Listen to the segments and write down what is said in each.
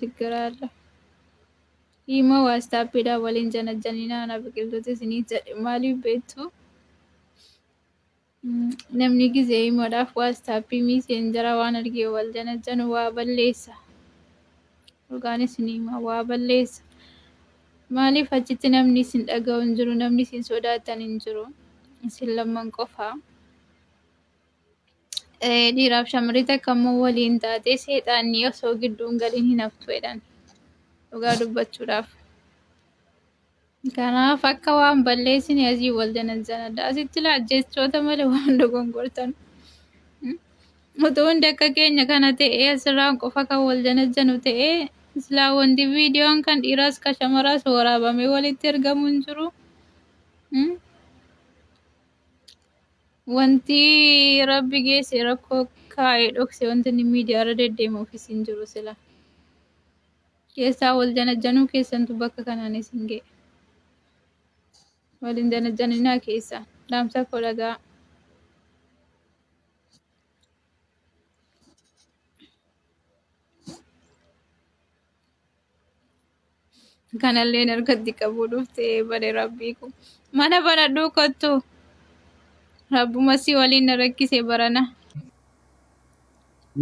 ችግር አለ ኢሞ ዋትስአፕ ዳ ወሊን ጀነጀኒና ና ብቅልቶት ስኒ ማሊ ቤቱ namni ጊዜ ኢሞዳፍ ዋትስአፕ ሚሴንጀራ ዋን አርጌ ወል ጀነጀኑ ዋ በሌሳ ኦርጋኒስ ኒማ ዋ በሌሳ ማሊፍ አchitti namni sin dhaga'u hin jiru namni sin sodaatan hin jiru isin lamman qofa dhiiraaf shamarri takka immoo waliin taatee seexaanni osoo gidduun galiin hin haftu jedhan dhugaa dubbachuudhaaf. Kanaaf akka waan balleessine asii wal janajjanadha. Asitti laa jechoota malee waan dogongortan. Utuu hundi akka keenya kana ta'ee asirraan qofa kan wal janajjanu ta'ee silaa wanti viidiyoon kan dhiiraas kan shamaraas waraabamee walitti argamu hin jiru. Wanti rabbi geesse rakkoo kaa'ee dhokse wanti inni miidiyaa irra deddeemuufis hin jiru sila. Keessaa wal janajjanuu keessantu bakka kanaan isin ga'e. Waliin janajjaninaa keessa dhaamsa koo dhagaa. Kanallee harkatti qabuu dhuftee bare rabbii kun mana banadhuu kottu rabbuma si waliin na rakkise barana.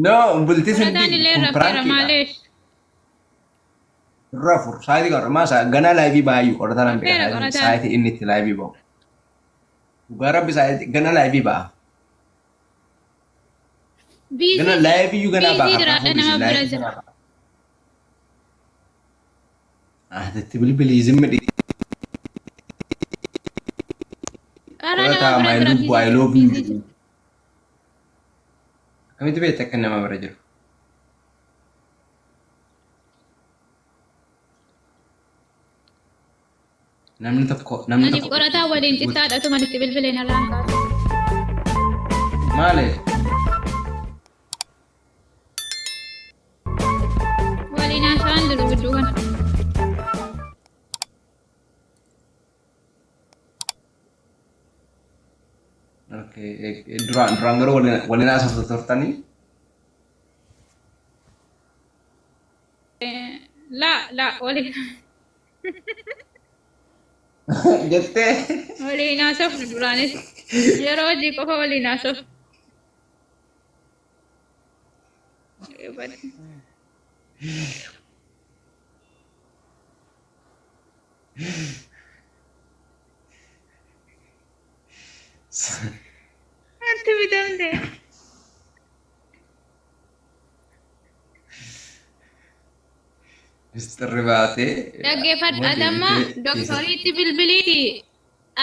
No, bulti sindi Furataan illee rafeera maaleesh. Rafur, saayiti qarra maa saa gana laayivii baay'ee qoratan an beekaa saayiti inni itti laayivii ba'u. Dhugaa rabbi saayiti gana laayivii ba'a. Gana laayivii iyyuu gana ba'a. Biizii jiraadha nama bira jira. Ati bilbilii zimmi dhi. Qorataa my lubbu I love you. Kamitti beekta akka nama bira jiru? Namni tokko Ani qorataa waliin xiqqaadhatu manitti bilbileen irraan kaasu. maali? Waliin haasa'an jiru gidduu kana. Okay, duraan garuu waliin haasoftu turtanii? La waliin. Jettee? Waliin haasofnu duraanis yeroo hojii qofa waliin haasofnu. Anti bitamte. Mistirri baatee. Dhaggeeffadhaadhamma doktoriitti bilbilii.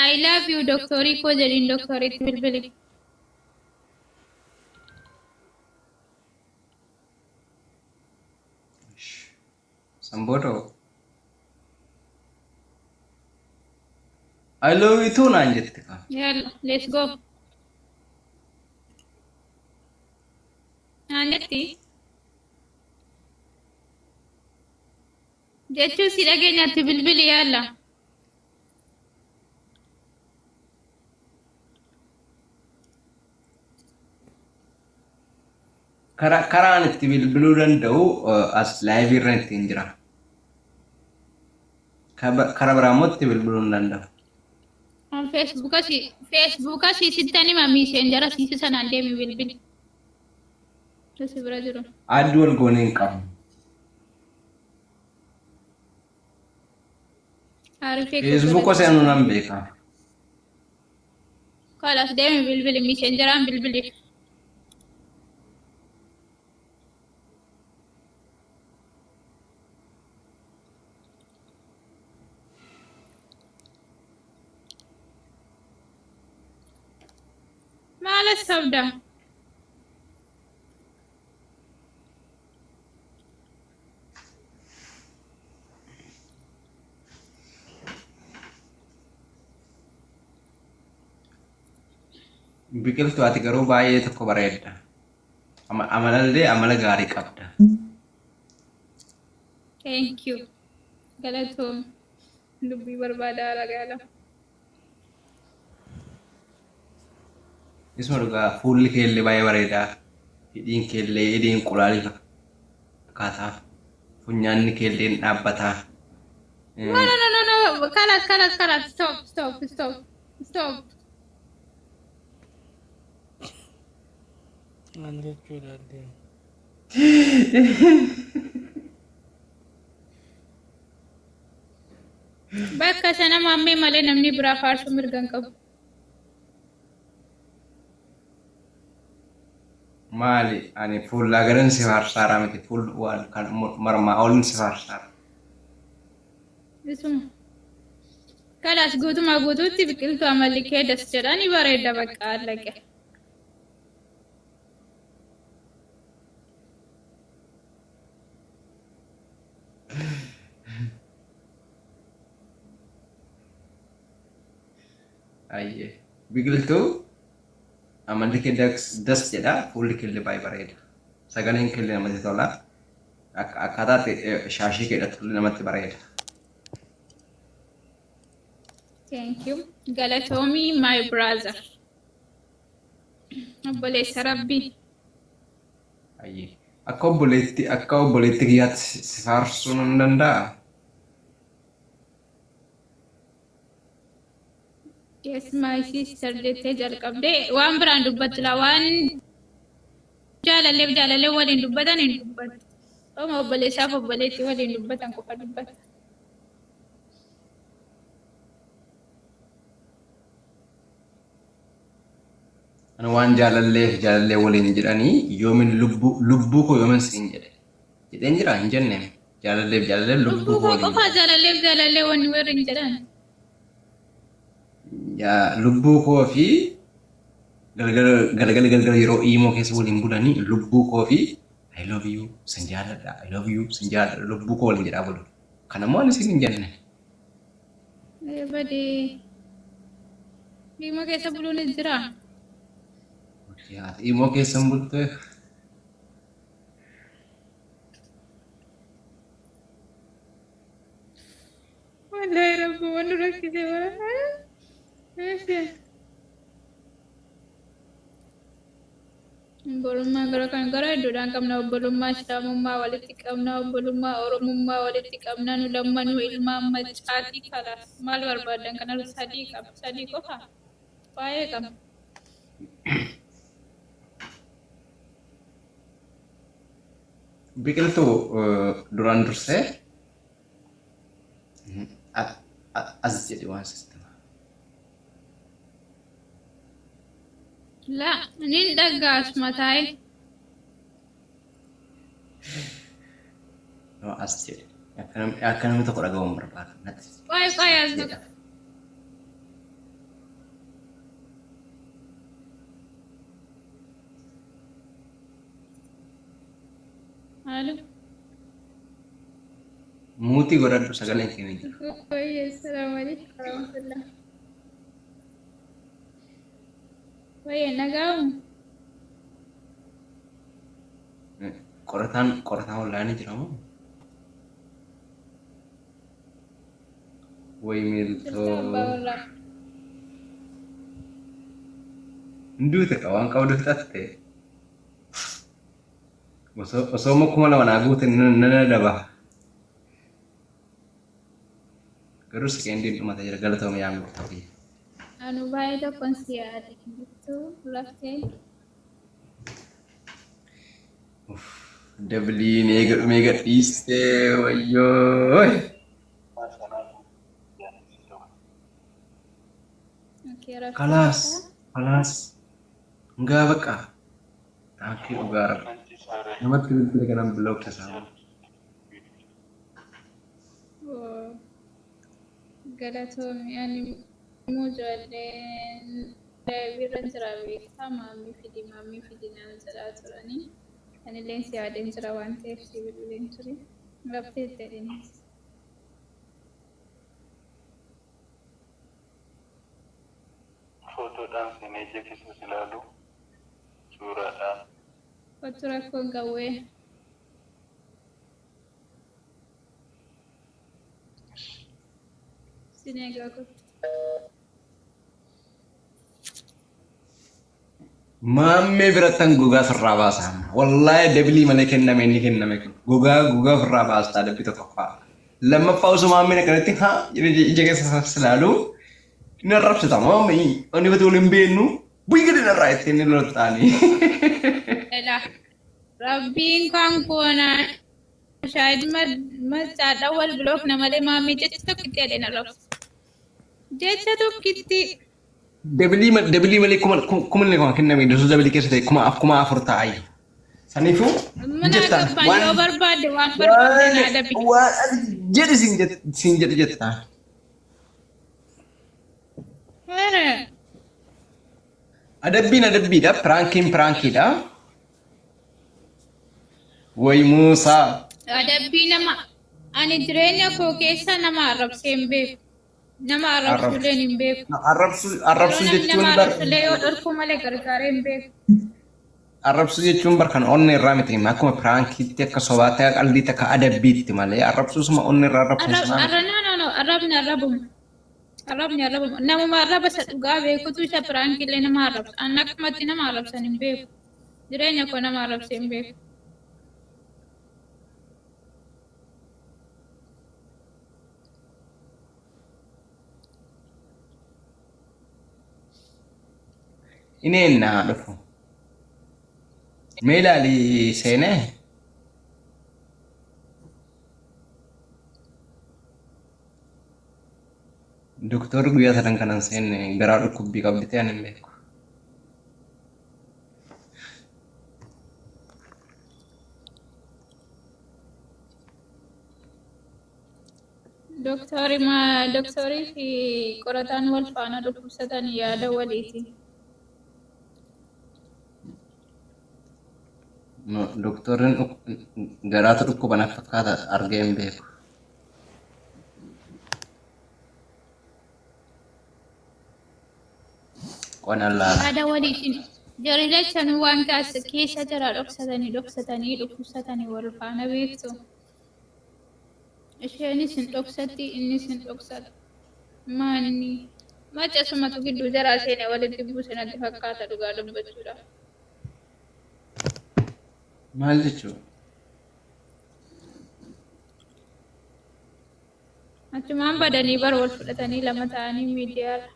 I love you doktorii koo jedhin doktoriitti bilbilii. Samboodoo. I love you too naan jette kaa. Yalla, let's go. Naannetti. Jechuun si dhageenyatti bilbili yaalla. Karaan itti bilbiluu danda'u as laayivii irra ittiin jira. Kara biraa immoo itti bilbiluu hin danda'u. Feesbuuka siisittani mamiiseen jara siisi sanaan deemi bilbili. Tasi bira jiru. Addi wal goonee hin qabu. Feesbuuka seenuu nan beeka. Kalas deemi bilbili miiseen jaraan bilbili. Maalas sabda. Biqiltuu ati garuu baay'ee tokko bareedda. Amalallee amala gaarii qabda. Thank you. Galatoom. Dubbii barbaadaa lagaala. Isuma dhugaa fuulli keellee baay'ee bareedaa. Hidhiin keellee hidhiin qulaalii fakkaataa. funyaanni keelleen dhaabbataa. No, no, no, no, no. Kalas. Stop. Nanti sudah deh. Bakka sana mammee malee namni biraa faarsuu mirgan qabu. Maali ani fuullaa garan si faarsaara miti fuul waan kan marmaa olin si faarsaara. Isuma. Kalas guutuutti biqiltuu amalli kee das jedhani bareeda bakka allaqe. Ayyee biqiltuu amalli kee das jedha fuulli keellee baay'ee bareeda. Sagaleen keellee namatti tola. Akkaataa shaashii keedhatu namatti bareeda. Thank you. Galatoomii my brother. Obboleessa Rabbii. Ayyee akka obboleetti kiyyaatti si faarsuu nan danda'a. Yes, my sister jettee jalqabdee waan biraan dubbattila waan jaalallee waliin dubbatan hin dubbatu. Oma obboleessaaf obboleetti waliin dubbatan qofa dubbata. Ani waan jaalallee waliin jedhanii yoomin lubbuu koo yoomin siin jedhe. Jedheen jira hin jenne jaalallee lubbuu koo waliin. Qofa jaalallee wanni warri hin jedhan. Lubbuu koo fi galgala yeroo iimoo keessa waliin bulanii lubbuu koo fi I love you sin jaaladha lubbuu koo waliin jedhaa bulu. Kanammoo ani siin hin jenne. Badee iimoo keessa buluunis jira. Iimoo keessa hin bulte. Wallahi Rabbi wanni rakkise waan. Obbolummaa gara iddoodhaan qabna obbolummaa Islaamummaa walitti qabna obbolummaa Oromummaa walitti qabna nu lammanuu ilmaan maccaatii kalaas maal barbaadan kana sadii qofa baay'ee qaba. Biqiltuu duraan dursee as jedhi waan sistema. La nin dhaggaas mataa'e. As jedhi akka namni tokko dhagahuun barbaada. Qo'ee as dhaqa. Halo. Muutii godhadhu sagaleen keenya jira. Assalamu alaikum warahmatullah. Nagaamu. Qorataan online jira moo? Miltoo. Hinduuta waan qabdu fixatte. Osoo kuma lama naa guute nana daba. Garuu sekendiin dhumata jira galatooma yaa murtaa'u. Anu baay'ee tokkoon si yaade jirtu laftee. Dabliin eega dhiistee wayyoo. Kalaas. Enggak bakka. Taankii dhugaa rabu. Namatti bilbila kanaan biloog tasaa'u. Galatoomii ani mujoolleen birra jira beektaa maammii fidi nama jedhaa turanii anilleen si yaadeen jira waan ta'eef si bilbileen ture laftee jedheenis. Fotoodhaan seenee ija keessas ilaalu suuraadhaan. Kottu rakkoon qawwee. Sineegaa kottu. Maammee birattan gogaa sirraa baasaa. Wallaahi debilii malee kenname inni kenname kun. Gogaa ofirraa baastaa dabbi tokko fa'aa. Lammaffaa osoo maammeen akkanatti haa ija keessa silaalu inni arrabsita maammee onni bati waliin beennu bu'ii gadi narraa ittiin inni loltaanii. Rabbiin kan koonaa shaayid macaadha wal bilook namalee maammee jecha tokkitti adeena rabsu. Jecha tokkitti. Debilii malee kuma inni kuma kenname dosoo debilii keessa ta'e kuma afur taa'ayi. Saniifuu jettaan yoo barbaadde waan barbaadde naa dabi. Jedhi siin jedhi jettaan. Adabbiidha piraankiidha. Way Muusaa. Adabbii nama ani jireenya koo keessa nama arrabsee hin beeku. Nama arrabsuuleen hin beeku. Arrabsuu jechuun nama arrabsuulee yoo dhorkuu malee gargaaree hin beeku. Arrabsuu jechuun kan onni irraa miti akkuma piraankiitti akka sobaatti akka qalliitti akka adabbiitti malee arrabsuusuma onni irraa arrabsuun arrabni arrabamu namuma arraba isa dhugaa beekutu isa piraankiilee nama arrabsa an akkumatti nama arrabsan hin beeku jireenya koo nama arrabsee hin beeku. Inni naa dhufu. Mee ilaalii seenee doktorri guyyaa sadan kanan seenne garaa dhukkubbii qabdi ta'an hin beeku. Doktorii fi qorataan wal faana dhukkubsatan yaada waliiti. Doktorrin garaatu dhukkuban akka fakkaata argee hin beeku. Qonallaa. Yaada waliitiin jarri lachan waan keessa jira dhoksatanii dhukkubsatanii wal faana beektu. Isheenis hin dhoksatti innis hin dhoksatu. Maanni maccasumatu gidduu jaraa seenee walitti buusan natti fakkaata dhugaa dubbachuudha. Maal jechuudha? Achumaan badanii bara wal fudhatanii lama ta'anii miidiyaadha.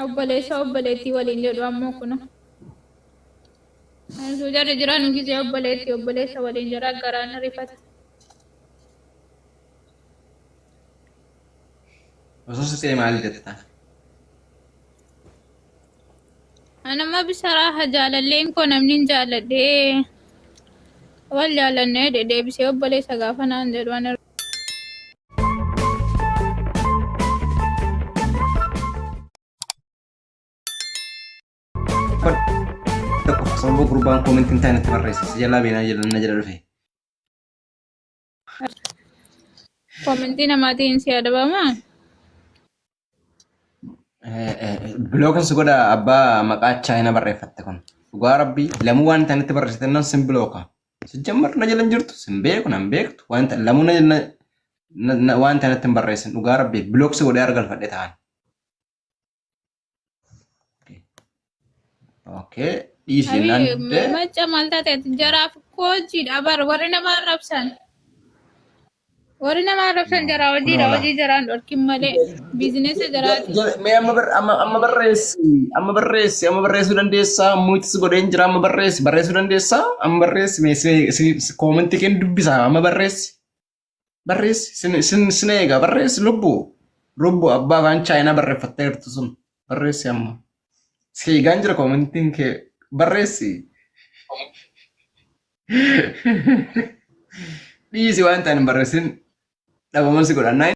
Obboleessa obboleettii waliin jedhu ammoo kuna. Ansu jarri jiran gisee obboleessa waliin jira garaan rifata. Osoo si ta'e maal jettaa? Anama bisaraa jaalalleen koo namni hin jaalladhee wal jaallannee deebisee obboleessa gaafa naan jedhu ani sababa gurbaan koomentiin ta'e natti barreessa jalaa beenaa na jala dhufe. koomentii namaatiin si adabamaa? Bilookan si godha abbaa maqaa chaayina barreeffatte kun. Dhugaa rabbii lamuu waan ta'anitti barreessite nan sin bilooka. Sijjammar na jala hin jirtu sin beeku nan beektu lamuu waan ta'anitti hin barreessin dhugaa rabbii bilooksi godhee argalfadhe ta'an. Okay. Dhiisii naan macca maal taate jaraaf koojiidha bar warri nama arrabsan. Warri nama arrabsan jaraa hojii jaraan dhorkin malee biizinesa jaraati. Mee amma barreessuu dandeessaa muutis godheen jira amma barreessuu dandeessaa amma barreessi mee koomentii keen dubbisaa amma barreessi sin eegaa barreessi lubbuu abbaa afaan chaayinaa barreeffattee jirtu sun barreessi amma seegaan jira koomentiin kee barreessi dhiisi waan ta'an barreessin dhabaman si godhannaa.